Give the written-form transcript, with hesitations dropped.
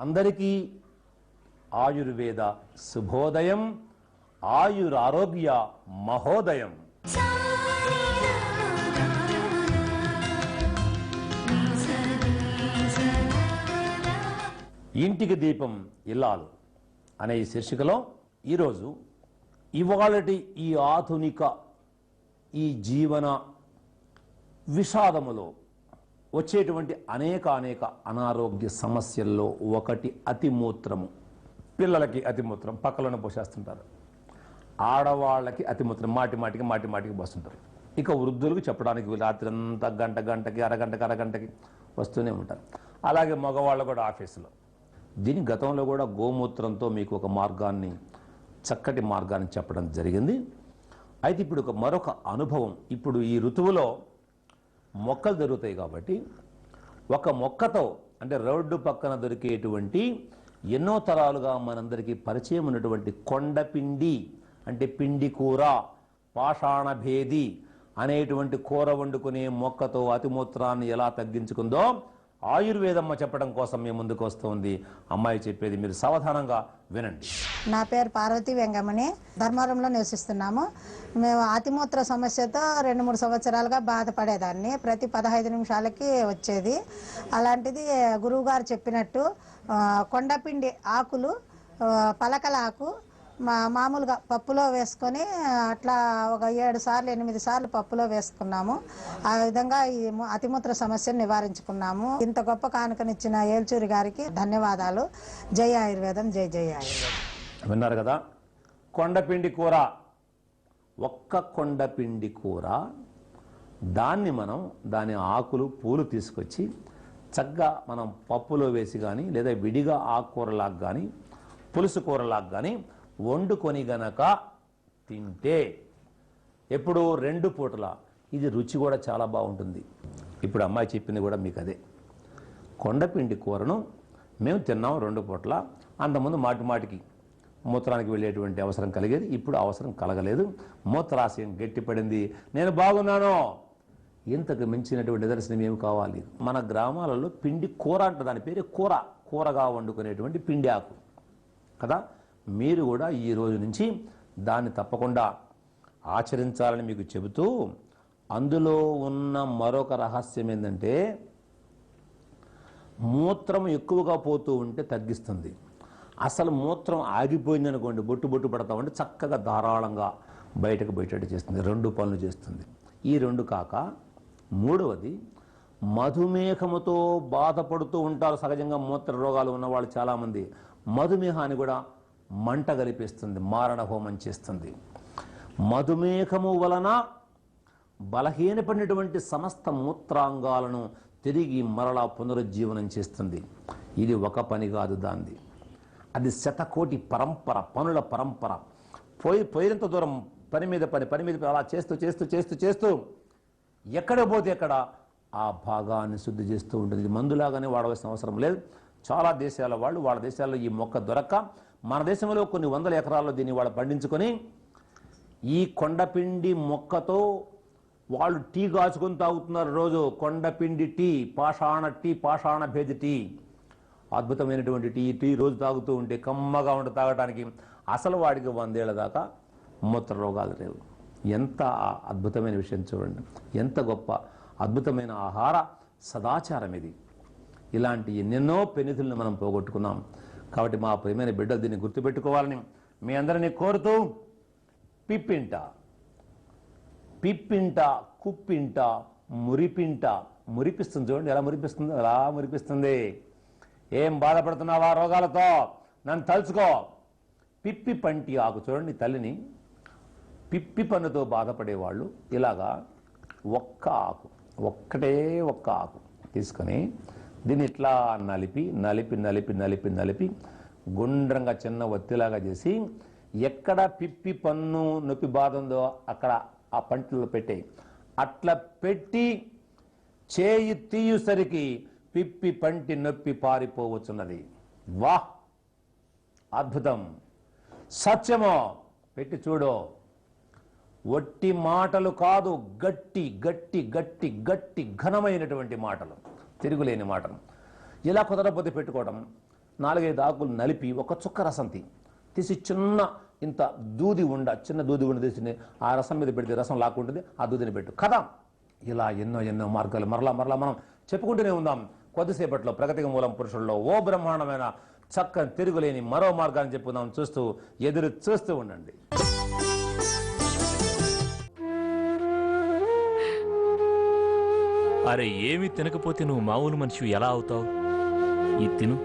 అందరికీ ఆయుర్వేద శుభోదయం, ఆయురారోగ్య మహోదయం. ఇంటికి దీపం ఇల్లాలు అనే ఈ శీర్షికలో ఈరోజు ఇవాళటి ఈ ఆధునిక ఈ జీవన విషాదములో వచ్చేటువంటి అనేక అనారోగ్య సమస్యల్లో ఒకటి అతిమూత్రము. పిల్లలకి అతిమూత్రం పక్కలోనే పోసేస్తుంటారు, ఆడవాళ్ళకి అతిమూత్రం మాటికి పోస్తుంటారు. ఇక వృద్ధులకు చెప్పడానికి రాత్రి అంతా గంటకి అరగంటకి వస్తూనే ఉంటారు. అలాగే మగవాళ్ళు కూడా ఆఫీసులో. దీని గతంలో కూడా గోమూత్రంతో మీకు ఒక చక్కటి మార్గాన్ని చెప్పడం జరిగింది. అయితే ఇప్పుడు మరొక అనుభవం. ఇప్పుడు ఈ ఋతువులో మొక్కలు దొరుకుతాయి కాబట్టి ఒక మొక్కతో, అంటే రోడ్డు పక్కన దొరికేటువంటి ఎన్నో తరాలుగా మనందరికీ పరిచయం ఉన్నటువంటి కొండపిండి, అంటే పిండి కూర, పాషాణ భేది అనేటువంటి కూర వండుకునే మొక్కతో అతిమూత్రాన్ని ఎలా తగ్గించుకుందో ఆయుర్వేదమ్మ చెప్పడం కోసం మీ ముందుకు వస్తుంది. అమ్మాయి చెప్పేది మీరు సావధానంగా వినండి. నా పేరు పార్వతి వెంగమణి, ధర్మవరంలో నివసిస్తున్నాము. మేము అతిమూత్ర సమస్యతో 2-3 సంవత్సరాలుగా బాధపడేదాన్ని. ప్రతి 15 నిమిషాలకి వచ్చేది. అలాంటిది గురువుగారు చెప్పినట్టు కొండపిండి ఆకులు, పలకలాకు మామూలుగా పప్పులో వేసుకొని అట్లా ఒక 7 సార్లు 8 సార్లు పప్పులో వేసుకున్నాము. ఆ విధంగా ఈ అతిమూత్ర సమస్యను నివారించుకున్నాము. ఇంత గొప్ప కానుకనిచ్చిన ఏల్చూరి గారికి ధన్యవాదాలు. జై ఆయుర్వేదం, జై జై ఆయుర్వేదం. విన్నారు కదా, కొండపిండి కూర. ఒక్క కొండపిండి కూర, దాని ఆకులు పూలు తీసుకొచ్చి చక్కగా మనం పప్పులో వేసి కానీ లేదా విడిగా ఆకుకూరలాగా కానీ పులుసు కూరలాగా కానీ వండుకొని గనక తింటే ఎప్పుడు 2 పూటల ఇది రుచి కూడా చాలా బాగుంటుంది. ఇప్పుడు అమ్మాయి చెప్పింది కూడా మీకు అదే. కొండపిండి కూరను మేము తిన్నాం 2 పూటల. అంతకుముందు మాటికి మూత్రానికి వెళ్ళేటువంటి అవసరం కలిగేది, ఇప్పుడు అవసరం కలగలేదు. మూత్రాశయం గట్టిపడింది, నేను బాగున్నాను. ఇంతకు మించినటువంటి నిదర్శనం ఏమి కావాలి? మన గ్రామాలలో పిండి కూర అంట, దాని పేరు కూరగా వండుకునేటువంటి పిండి ఆకు కదా. మీరు కూడా ఈ రోజు నుంచి దాన్ని తప్పకుండా ఆచరించాలని మీకు చెబుతూ, అందులో ఉన్న మరొక రహస్యం ఏంటంటే మూత్రం ఎక్కువగా పోతూ ఉంటే తగ్గిస్తుంది. అసలు మూత్రం ఆగిపోయింది అనుకోండి, బొట్టు పడతామంటే చక్కగా ధారాళంగా బయటకు చేస్తుంది. 2 పనులు చేస్తుంది. ఈ 2 కాక మూడవది, మధుమేహముతో బాధపడుతూ ఉంటారు సహజంగా మూత్ర రోగాలు ఉన్నవాళ్ళు చాలామంది. మధుమేహాన్ని కూడా మంట గలిపిస్తుంది, మారణ హోమం చేస్తుంది. మధుమేహము వలన బలహీనపడినటువంటి సమస్త మూత్రాంగాలను తిరిగి మరలా పునరుజ్జీవనం చేస్తుంది. ఇది ఒక పని కాదు, దాన్ని అది శతకోటి పనుల పరంపర. పోయినంత దూరం పని మీద అలా చేస్తూ ఎక్కడ పోతే ఎక్కడ ఆ భాగాన్ని శుద్ధి చేస్తూ ఉంటుంది. ఇది మందులాగానే వాడవలసిన అవసరం లేదు. చాలా దేశాల వాళ్ళు, వాళ్ళ దేశాల్లో ఈ మొక్క దొరక్క మన దేశంలో కొన్ని 100 ఎకరాల్లో దీన్ని వాళ్ళు పండించుకొని ఈ కొండపిండి మొక్కతో వాళ్ళు టీ కాచుకొని తాగుతున్నారు రోజు. కొండపిండి టీ, పాషాణ భేది టీ, అద్భుతమైనటువంటి టీ రోజు తాగుతూ ఉంటే కమ్మగా ఉంటే తాగడానికి. అసలు వాడికి 100 ఏళ్ల దాకా మూత్ర రోగాలు లేవు. ఎంత అద్భుతమైన విషయం చూడండి, ఎంత గొప్ప అద్భుతమైన ఆహార సదాచారం ఇది. ఇలాంటి ఎన్నెన్నో పెన్నిధులను మనం పోగొట్టుకున్నాం. కాబట్టి మా ప్రియమైన బిడ్డలు దీన్ని గుర్తుపెట్టుకోవాలని మీ అందరినీ కోరుతూ, పిప్పింట, కుప్పింట, మురిపిస్తుంది. చూడండి ఎలా మురిపిస్తుందో, అలా మురిపిస్తుంది. ఏం బాధపడుతున్నావా రోగాలతో, నన్ను తలుచుకో. పిప్పి పంటి ఆకు చూడండి, తల్లిని పిప్పి పన్నుతో బాధపడేవాళ్ళు ఇలాగా ఒక్కటే ఒక్క ఆకు తీసుకొని దీన్ని ఇట్లా నలిపి గుండ్రంగా చిన్న ఒత్తిలాగా చేసి, ఎక్కడ పిప్పి పన్ను నొప్పి బాధ ఉందో అక్కడ ఆ పంటలో పెట్టేయి. అట్లా పెట్టి చేయి తీయుసరికి పిప్పి పంటి నొప్పి పారిపోవచ్చున్నది. వాహ్, అద్భుతం, సత్యమో. పెట్టి చూడు. ఒట్టి మాటలు కాదు, గట్టి ఘనమైనటువంటి మాటలు, తిరుగులేని మాటలు. ఇలా కుదరకపోతే పెట్టుకోవడం. 4-5 ఆకులు నలిపి ఒక చుక్క రసం తీసి చిన్న ఇంత చిన్న దూది ఉండ తీసి ఆ రసం మీద పెడితే రసం లాక్కుంటుంది, ఆ దూదిని పెట్టు కదా. ఇలా ఎన్నో మార్గాలు మరలా మనం చెప్పుకుంటూనే ఉందాం. కొద్దిసేపట్లో ప్రగతికి మూలం పురుషుల్లో ఓ బ్రహ్మాండమైన చక్కని తిరుగులేని మరో మార్గాన్ని చెప్పుకుందాం. ఎదురు చూస్తూ ఉండండి. అరే, ఏమీ తినకపోతే నువ్వు మామూలు మనిషి ఎలా అవుతావు? ఇది తిను.